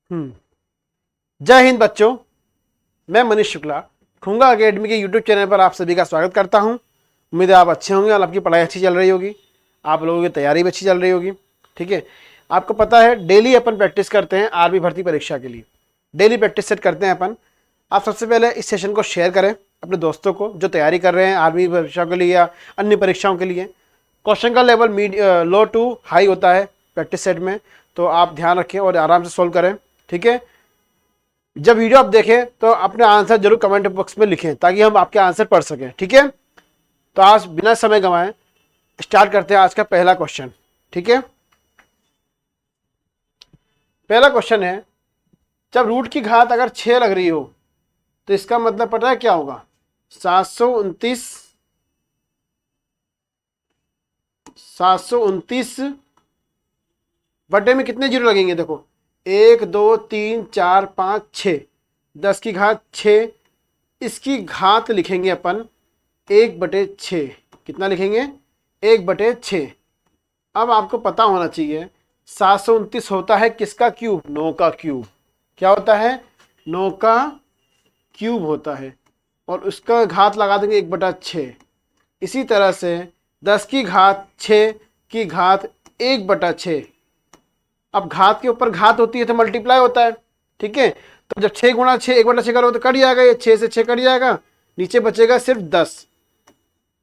हम्म जय हिंद बच्चों, मैं मनीष शुक्ला खुंगा अकेडमी के यूट्यूब चैनल पर आप सभी का स्वागत करता हूं। उम्मीद है आप अच्छे होंगे और आपकी पढ़ाई अच्छी चल रही होगी, आप लोगों की तैयारी भी अच्छी चल रही होगी। ठीक है, आपको पता है डेली अपन प्रैक्टिस करते हैं आर्मी भर्ती परीक्षा के लिए, डेली प्रैक्टिस सेट करते हैं अपन। आप सबसे पहले इस सेशन को शेयर करें अपने दोस्तों को जो तैयारी कर रहे हैं आर्मी परीक्षा के लिए या अन्य परीक्षाओं के लिए। क्वेश्चन का लेवल लो टू हाई होता है प्रैक्टिस सेट में, तो आप ध्यान रखें और आराम से सोल्व करें। ठीक है, जब वीडियो आप देखें तो अपने आंसर जरूर कमेंट बॉक्स में लिखें ताकि हम आपके आंसर पढ़ सकें। ठीक है, तो आज बिना समय गंवाए स्टार्ट करते हैं आज का पहला क्वेश्चन। ठीक है, पहला क्वेश्चन है, जब रूट की घात अगर 6 लग रही हो तो इसका मतलब पता है क्या होगा? 729 बटे में कितने जीरो लगेंगे? देखो 1 2 3 4 5 6, 10 की घात 6, इसकी घात लिखेंगे अपन 1/6। कितना लिखेंगे? 1/6। अब आपको पता होना चाहिए 729 होता है किसका क्यूब? 9 का क्यूब। क्या होता है? 9 का क्यूब होता है, और उसका घात लगा देंगे 1/6। इसी तरह से 10 की घात 6 की घात 1/6। अब घात के ऊपर घात होती है तो मल्टीप्लाई होता है। ठीक है, तो जब 6 गुणा 6 1/6 करो तो कट जाएगा, ये 6 से 6 कट जाएगा, नीचे बचेगा सिर्फ 10।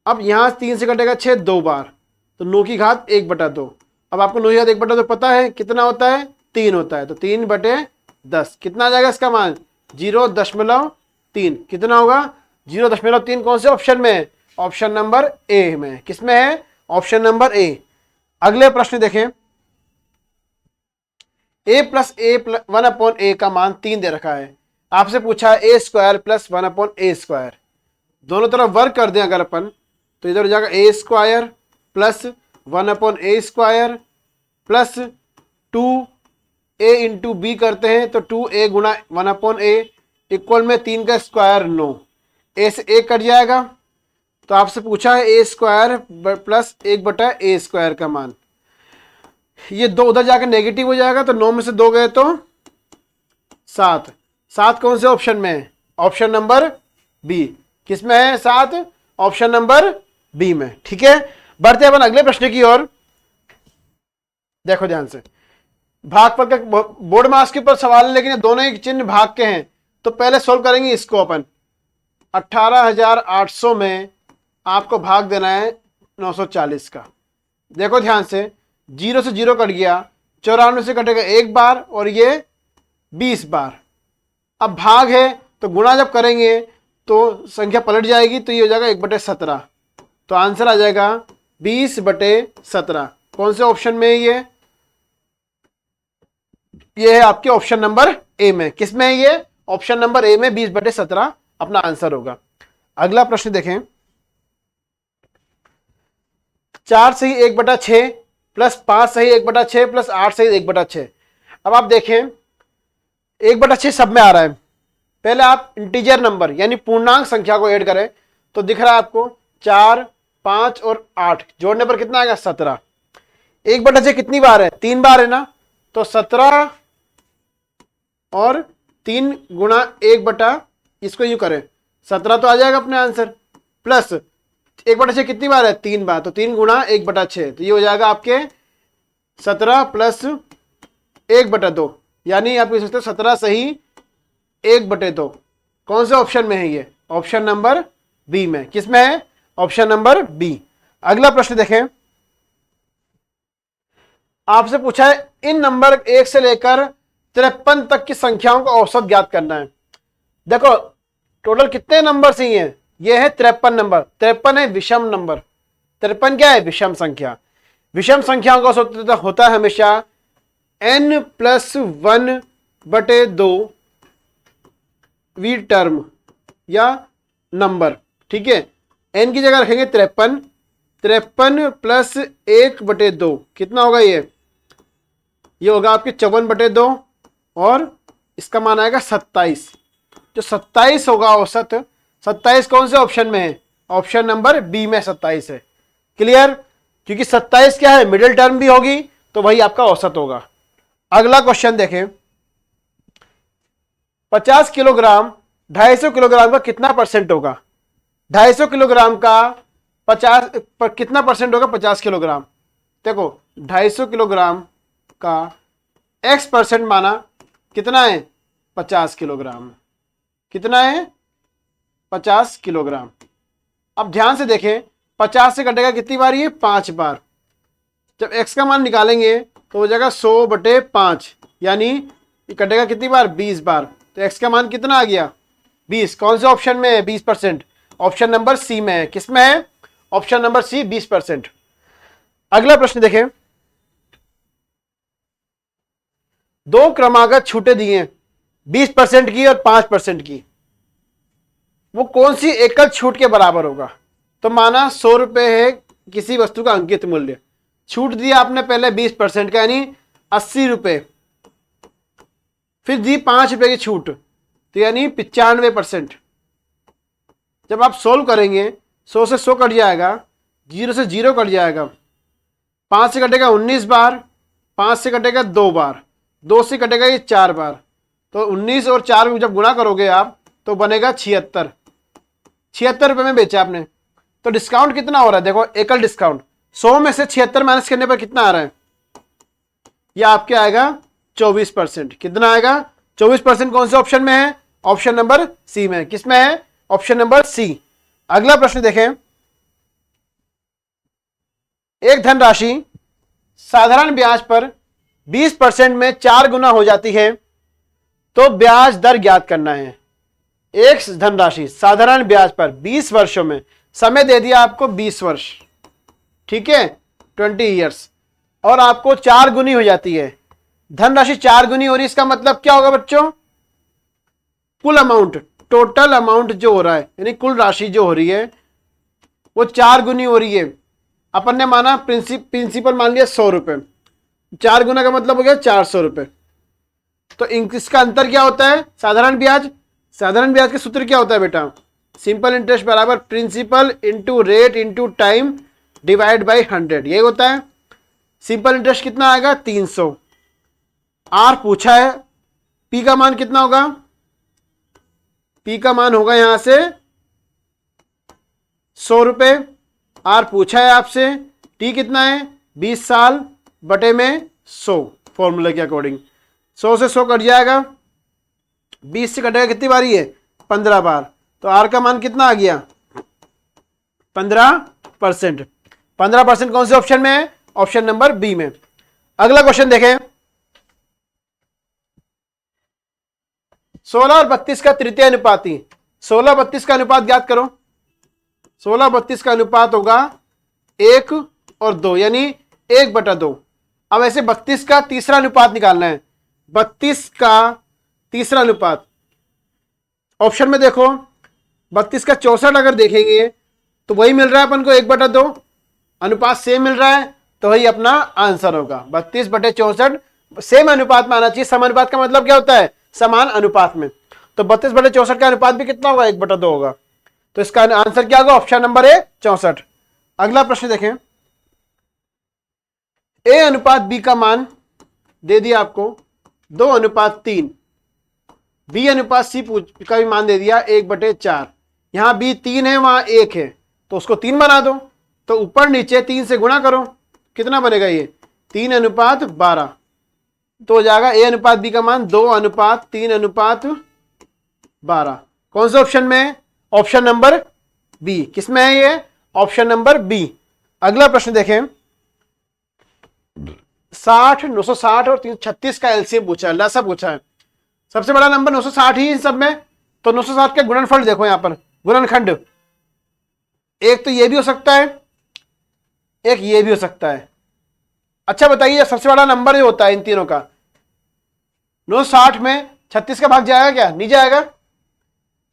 अब यहाँ 3 से कटेगा 6 2 बार, तो 9 की घात 1/2। अब आपको 9 की घात 1/2 पता है कितना होता है? 3 होता है, तो 3/10 कितना आ जाएगा इसका मान? 0.3। कितना होगा? 0.3। कौन से ऑप्शन में है? ऑप्शन नंबर ए में। किसमें है? Option number A. अगले प्रश्न देखें, a प्लस ए 1/a का मान 3 दे रखा है। आपसे पूछा है a² प्लस 1/a²। दोनों तरफ वर्क कर दें अगर अपन, तो इधर हो जाएगा a² plus 1/a² plus 2a into B करते हैं तो 2a गुणा 1/a इक्वल में 3 का स्क्वायर 9। a से a कट जाएगा, तो आपसे पूछा है a² प्लस 1/a² का मान। ये 2 उधर जाकर नेगेटिव हो जाएगा, तो 9 में से 2 गए तो 7। 7 कौन से ऑप्शन में है? Option number B. किस में है 7? ऑप्शन नंबर बी में। ठीक है, बढ़ते अपन अगले प्रश्न की ओर। देखो ध्यान से, भागफल का बोर्ड मास के ऊपर सवाल है, लेकिन ये दोनों ही चिन्ह भाग के हैं, तो पहले सोल्व करेंगे इसको अपन। 18,800 में आपको भाग देना है 940 का। देखो ध्यान से, 0 से 0 कट गया, 94 से कटेगा 1 बार और ये 20 बार। अब भाग है तो गुणा जब करेंगे तो संख्या पलट जाएगी, तो ये हो जाएगा 1/17। तो आंसर आ जाएगा 20/17। कौन से ऑप्शन में है ये है आपके ऑप्शन नंबर ए में। किस में है ये? ऑप्शन नंबर ए में 20/17 अपना आंसर होगा। अगला प्रश्न देखें, 4 सही 1/6 प्लस 5 सही 1/6 प्लस 8 सही 1/6। अब आप देखें 1/6 सब में आ रहा है। पहले आप इंटीजर नंबर यानी पूर्णांक संख्या को ऐड करें तो दिख रहा है आपको 4 5 और 8 जोड़ने पर कितना आएगा? 17। 1/6 कितनी बार है? 3 बार है ना, तो 17 और 3 गुणा 1/, इसको यूं करें 17 तो आ जाएगा अपने आंसर, प्लस 1/6 कितनी बार है? 3 बार, तो 3 गुणा 1/6, तो ये हो जाएगा आपके 17 प्लस 1/2, यानी आप कह सकते हो 17 सही 1/2। कौन से ऑप्शन में है ये? ऑप्शन नंबर बी में। किस में है? Option number B. अगला प्रश्न देखें, आपसे पूछा है इन नंबर 1 से लेकर 53 तक की संख्याओं का औसत ज्ञात करना है। देखो टोटल कितने नंबर ही हैं? ये है 53 नंबर। 53 है विषम नंबर। 53 क्या है? विषम संख्या। विषम संख्याओं का औसत होता है हमेशा n+1/2 वी टर्म या नंबर। ठीक है, n की जगह रखेंगे 53, 53 प्लस 1/2 कितना होगा? ये होगा आपके 54/2 और इसका मान आएगा 27। जो 27 होगा औसत, 27 कौन से ऑप्शन में है? ऑप्शन नंबर बी में 27 है। क्लियर? क्योंकि 27 क्या है? मिडिल टर्म भी होगी, तो वही आपका औसत होगा। अगला क्वेश्चन देखें, 50 किलोग्राम 250 किलोग्राम का कितना परसेंट होगा? 250 किलोग्राम का 50 कितना परसेंट होगा? 50 किलोग्राम। देखो 250 किलोग्राम का x% माना कितना है? 50 किलोग्राम। कितना है? 50 किलोग्राम। अब ध्यान से देखें, 50 से कटेगा कितनी बार? ये 5 बार। जब x का मान निकालेंगे तो हो जाएगा 100/5, यानी ये कटेगा कितनी बार? 20 बार। तो x का मान कितना आ गया? 20। कौन से ऑप्शन में है 20%? ऑप्शन नंबर सी में है। किस में है? Option number C, 20%। अगला प्रश्न देखें, दो क्रमागत छूटें दिए 20% की और 5% की, वो कौन सी एकल छूट के बराबर होगा? तो माना 100 रुपए है किसी वस्तु का अंकित मूल्य, छूट दिया आपने पहले 20% का, यानी 80 रुपए, फिर दी 5 रुपए की छूट, तो यानी 95%। जब आप सोल्व करेंगे 100 से 100 कट जाएगा, 0 से 0 कट जाएगा, 5 से कटेगा 19 बार, 5 से कटेगा 2 बार, 2 से कटेगा ये 4 बार। तो 19 और 4 में जब गुणा करोगे आप तो बनेगा 76। 76 रुपये में बेचा आपने। तो डिस्काउंट कितना हो रहा है? देखो एकल डिस्काउंट, 100 में से 76 माइनस करने पर कितना आ रहा है? यह आपके आएगा 24%। कितना आएगा? 24%। कौन से ऑप्शन में है? ऑप्शन नंबर सी में। किस में है? Option number C. अगला प्रश्न देखें, एक धनराशि साधारण ब्याज पर 20% में 4 गुना हो जाती है तो ब्याज दर ज्ञात करना है। एक धनराशि साधारण ब्याज पर 20 वर्षों में, समय दे दिया आपको 20 वर्ष, ठीक है, 20 ईयर्स, और आपको 4 गुनी हो जाती है। धनराशि 4 गुनी हो रही है, इसका मतलब क्या होगा बच्चों? कुल अमाउंट, टोटल अमाउंट जो हो रहा है, यानी कुल राशि जो हो रही है वो 4 गुनी हो रही है। अपन ने माना प्रिंसिपल मान लिया 100 रुपए, 4 गुना का मतलब हो गया 400 रुपए। तो इसका अंतर क्या होता है? साधारण ब्याज। साधारण ब्याज के सूत्र क्या होता है बेटा? सिंपल इंटरेस्ट बराबर principal into rate into time divide by 100, यही होता है। सिंपल इंटरेस्ट कितना आएगा? 300। आर पूछा है, पी का मान कितना होगा? पी का मान होगा यहां से 100 रुपए। आर पूछा है आपसे, टी कितना है? 20 साल बटे में 100, फॉर्मूला के अकॉर्डिंग 100 से 100 कट जाएगा, 20 से कटेगा कितनी बारी है? 15 बार। तो आर का मान कितना आ गया? 15%। 15% कौन से ऑप्शन में है? ऑप्शन नंबर बी में। अगला क्वेश्चन देखें, 16 और 32 का तृतीय अनुपाती, 16-32 का अनुपात ज्ञात करो। 16-32 का अनुपात होगा 1 और 2, यानी 1/2। अब ऐसे 32 का तीसरा अनुपात निकालना है। 32 का तीसरा अनुपात, ऑप्शन में देखो, 32 का 64 अगर देखेंगे तो वही मिल रहा है अपन को 1/2, अनुपात सेम मिल रहा है, तो वही अपना आंसर होगा। 32/64 सेम अनुपात में आना चाहिए। सम अनुपात का मतलब क्या होता है? समान अनुपात में। तो 32/64 का अनुपात भी कितना होगा? 1/2 होगा। तो इसका आंसर क्या होगा? Option number A 64। अगला प्रश्न देखें, ए अनुपात बी का मान दे दिया आपको 2:3, बी अनुपात सी का भी मान दे दिया 1/4। यहां बी 3 है, वहां 1 है, तो उसको 3 बना दो। तो ऊपर नीचे 3 से गुणा करो, कितना बनेगा? ये 3:12। तो हो जाएगा ए अनुपात बी का मान 2:3:12। कौन से ऑप्शन में है? Option number B. किसमें है ये? Option number B. अगला प्रश्न देखें, 60, 960 और 336 का एलसीएम पूछा है, लसा पूछा है। सबसे बड़ा नंबर 960 ही इन सब में, तो 960 के गुणनफल देखो यहां पर, गुणनखंड। एक तो ये भी हो सकता है, एक ये भी हो सकता है। अच्छा बताइए, सबसे बड़ा नंबर जो होता है इन तीनों का, 960 में 36 का भाग जाएगा क्या? नहीं जाएगा।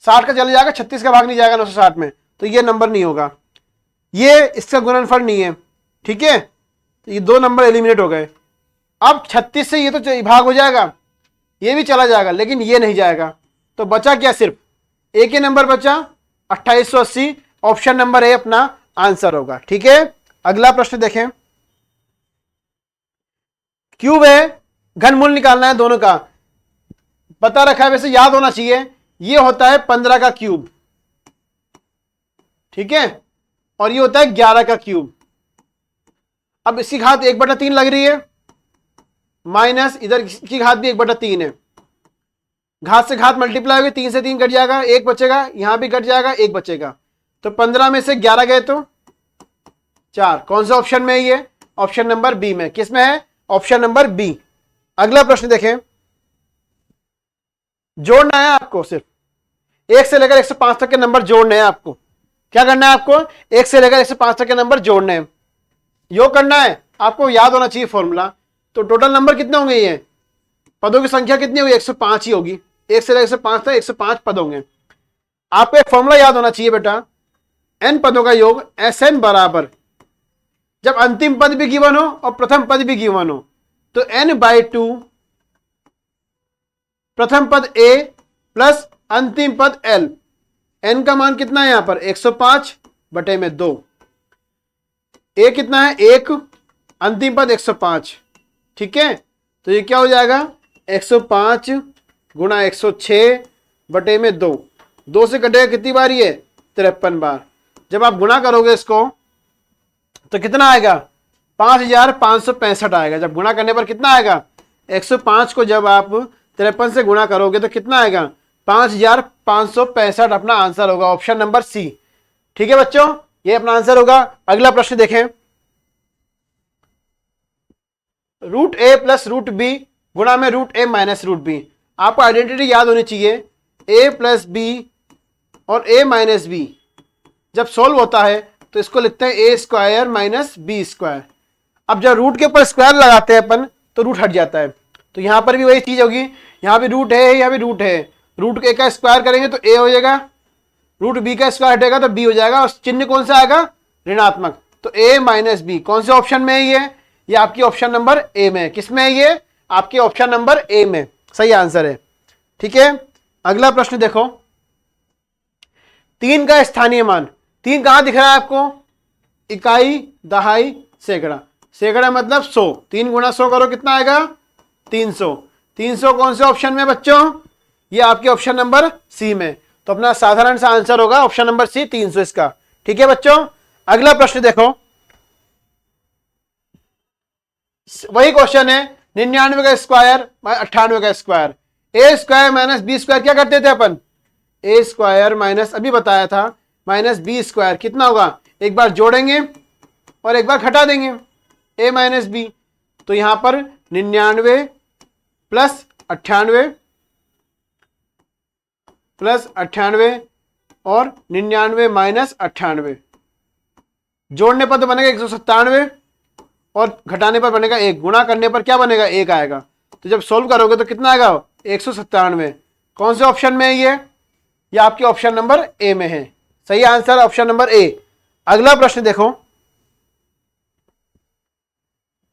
60 का चले जाएगा, 36 का भाग नहीं जाएगा 960 में, तो ये नंबर नहीं होगा, ये इसका गुणनफल नहीं है, ठीक है। तो ये 2 नंबर एलिमिनेट हो गए। अब 36 से ये तो भाग हो जाएगा, ये भी चला जाएगा, लेकिन ये नहीं जाएगा। तो बचा क्या? सिर्फ एक ही नंबर बचा, 2880। ऑप्शन नंबर ए अपना आंसर होगा, ठीक है। अगला प्रश्न देखें, क्यूब है, घनमूल निकालना है दोनों का। बता रखा है, वैसे याद होना चाहिए। ये होता है 15 का क्यूब, ठीक है, और ये होता है 11 का क्यूब। अब इसकी घात 1/3 लग रही है, माइनस इधर की घात भी 1/3 है। घात से घात मल्टीप्लाई होगी, 3 से 3 कट जाएगा, 1 बचेगा, यहां भी कट जाएगा, 1 बचेगा। तो 15 में से 11 गए तो 4। कौन से ऑप्शन में है ये? ऑप्शन नंबर बी में। किस में है? Option number B. अगला प्रश्न देखें, जोड़ना है आपको, सिर्फ 1 से लेकर 105 तक के नंबर जोड़ने हैं आपको। क्या करना है आपको? 1 से लेकर 105 तक के नंबर जोड़ने हैं, योग करना है। आपको याद होना चाहिए फॉर्मूला। तो टोटल नंबर कितने होंगे? ये पदों की संख्या कितनी होगी? 105 ही होगी। 1 से लेकर 105 तक 105 पद होंगे। आपको एक फॉर्मूला याद होना चाहिए बेटा, n पदों का योग Sn बराबर, जब अंतिम पद भी गिवन हो और प्रथम पद भी गिवन हो, तो n/2 प्रथम पद a प्लस अंतिम पद l। n का मान कितना है यहां पर? 105/2। a कितना है? 1, अंतिम पद 105, ठीक है। तो ये क्या हो जाएगा? 105 गुणा 106/2। 2 से कटेगा कितनी बार? ये 53 बार। जब आप गुणा करोगे इसको तो कितना आएगा? 5565 आएगा। जब गुणा करने पर कितना आएगा? 105 को जब आप 53 से गुणा करोगे तो कितना आएगा? 5565 अपना आंसर होगा, ऑप्शन नंबर सी। ठीक है बच्चों, ये अपना आंसर होगा। अगला प्रश्न देखें, √a प्लस √b गुणा में √a माइनस √b। आपको आइडेंटिटी याद होनी चाहिए, a प्लस b और a माइनस b जब सोल्व होता है तो इसको लिखते हैं a square minus b square. अब जब रूट के ऊपर स्क्वायर लगाते हैं अपन तो रूट हट जाता है। तो यहां पर भी वही चीज होगी, यहां भी रूट है, यहां भी रूट है। रूट a का स्क्वायर करेंगे तो a हो जाएगा, √b का स्क्वायर हटेगा तो b हो जाएगा, और चिन्ह कौन सा आएगा? ऋणात्मक। तो a माइनस बी कौन से ऑप्शन में है? ये आपकी ऑप्शन नंबर ए में है। किस में है? ये आपके ऑप्शन नंबर ए में सही आंसर है। ठीक है, अगला प्रश्न देखो, 3 का स्थानीय मान। 3 कहां दिख रहा है आपको? इकाई, दहाई, सैकड़ा। सैकड़ा मतलब 100। 3 गुणा 100 करो, कितना आएगा? 300। 300 कौन से ऑप्शन में बच्चों? ये आपके ऑप्शन नंबर सी में। तो अपना साधारण सा आंसर होगा ऑप्शन नंबर सी, 300 इसका। ठीक है बच्चों, अगला प्रश्न देखो, वही क्वेश्चन है, 99 का स्क्वायर 98 का स्क्वायर। ए स्क्वायर माइनस बी स्क्वायर क्या करते थे अपन? ए स्क्वायर माइनस, अभी बताया था, माइनस बी स्क्वायर कितना होगा? एक बार जोड़ेंगे और एक बार घटा देंगे, ए माइनस बी। तो यहां पर 99 प्लस 98 प्लस 98 और 99 माइनस 98, जोड़ने पर तो बनेगा 197 और घटाने पर बनेगा 1, गुणा करने पर क्या बनेगा? 1 आएगा। तो जब सोल्व करोगे तो कितना आएगा? 197। कौन से ऑप्शन में है ये आपके ऑप्शन नंबर ए में है। सही आंसर ऑप्शन नंबर ए। अगला प्रश्न देखो,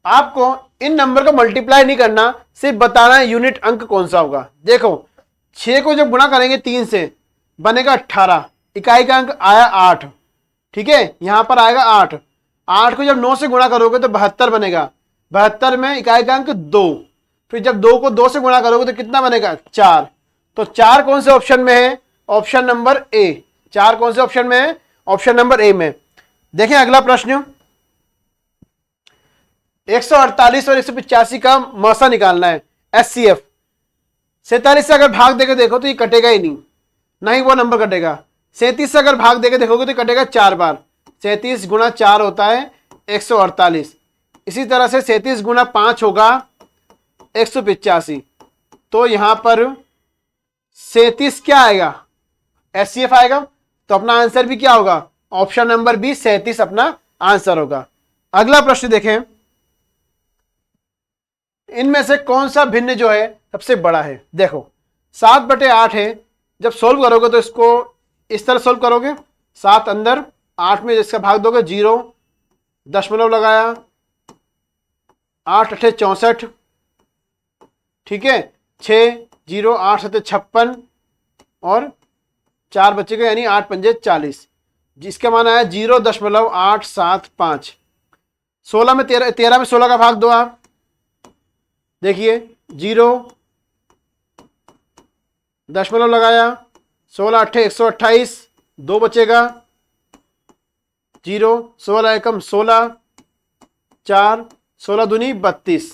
आपको इन नंबर को मल्टीप्लाई नहीं करना, सिर्फ बताना है यूनिट अंक कौन सा होगा। देखो 6 को जब गुणा करेंगे 3 से बनेगा 18, इकाई का अंक आया 8, ठीक है, यहां पर आएगा 8। 8 को जब 9 से गुणा करोगे तो 72 बनेगा, 72 में इकाई का अंक 2। फिर जब 2 को 2 से गुणा करोगे तो कितना बनेगा? 4। तो 4 कौन से ऑप्शन में है? Option number A. 4 कौन से ऑप्शन में है? ऑप्शन नंबर ए में। देखें अगला प्रश्न, 148 और 185 का मौसा निकालना है, एचसीएफ। 47 से अगर भाग देके देखो तो ये कटेगा ही नहीं, ना ही वो नंबर कटेगा। 37 से अगर भाग देके देखोगे तो कटेगा 4 बार। 37 गुणा 4 होता है 148। इसी तरह से 37 गुणा 5 होगा 185। तो यहां पर 37 क्या आएगा? एचसीएफ आएगा। तो अपना आंसर भी क्या होगा? ऑप्शन नंबर बी, 37 अपना आंसर होगा। अगला प्रश्न देखें, इनमें से कौन सा भिन्न जो है सबसे बड़ा है? देखो 7/8 है, जब सोल्व करोगे तो इसको इस तरह सोल्व करोगे, 7 अंदर, 8 में जिसका भाग दोगे 0, दशमलव लगाया, 8 8 64, ठीक है, 6 0 8 7 56 और 4 बचेगा, यानी 8 पंजे 40, जिसका मान आया 0.875। 16 में 13 में 16 का भाग दो आप, देखिए 0 दशमलव लगाया, 16 अट्ठे 128, 2 बचेगा, 0, 16 एकम 16, 4, 16 दूनी 32।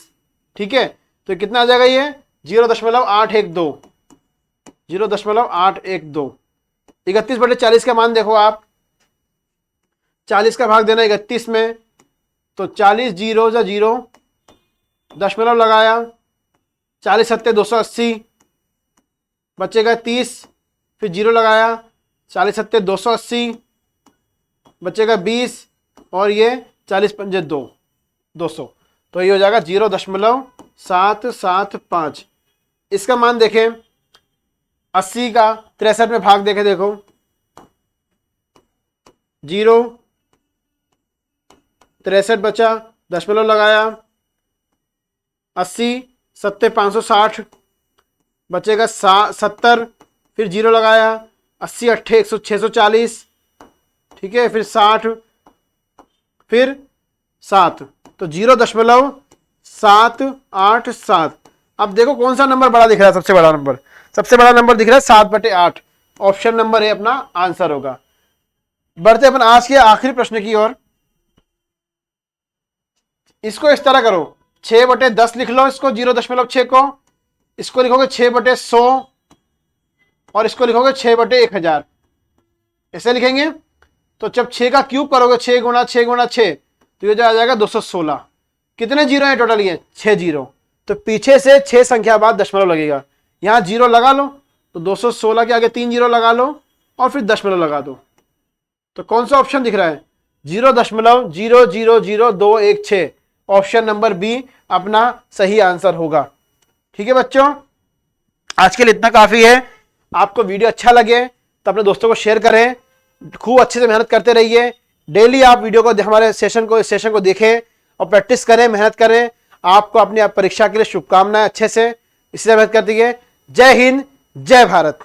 ठीक है, तो कितना आ जाएगा ये 0.812, 0.812। 31/40 का मान देखो आप, 40 का भाग देना 31 में, तो 40 जीरो जा 0, दशमलव लगाया, 40 सत्ते 280, बचेगा 30, फिर 0 लगाया, 40 सत्ते 280, बचेगा 20, और ये 40 पंजे 200, तो ये हो जाएगा 0.775। इसका मान देखें, 80 का 63 में भाग देखें, देखो 0, 63 बचा, दशमलव लगाया, 80 सत्ते 560, बचेगा 70, फिर 0 लगाया, 80 अट्ठे 640, ठीक है, फिर 60, फिर 7, तो 0.787। अब देखो कौन सा नंबर बड़ा दिख रहा है, सबसे बड़ा नंबर, सबसे बड़ा नंबर दिख रहा है 7/8। ऑप्शन नंबर ए अपना आंसर होगा। बढ़ते अपन आज के आखिरी प्रश्न की ओर। इसको इस तरह करो, 6/10 लिख लो, इसको 0.6 को, इसको लिखोगे 6/100, और इसको लिखोगे 6/1000। ऐसे लिखेंगे, तो जब 6 का क्यूब करोगे, 6 गुणा 6 गुणा 6, तो ये आ जाएगा 216। कितने जीरो हैं टोटल, ये 6 जीरो, तो पीछे से 6 संख्या बाद दशमलव लगेगा, यहां 0 लगा लो, तो 216 के आगे 3 जीरो लगा लो, और फिर दशमलव लगा दो। तो कौन सा ऑप्शन दिख रहा है, 0.000216। ऑप्शन नंबर बी अपना सही आंसर होगा। ठीक है बच्चों, आज के लिए इतना काफी है। आपको वीडियो अच्छा लगे तो अपने दोस्तों को शेयर करें, खूब अच्छे से मेहनत करते रहिए। डेली आप वीडियो को, हमारे सेशन को देखें और प्रैक्टिस करें, मेहनत करें। आपको अपनी परीक्षा के लिए शुभकामनाएं अच्छे से, इससे मेहनत करती है। जय हिंद, जय भारत।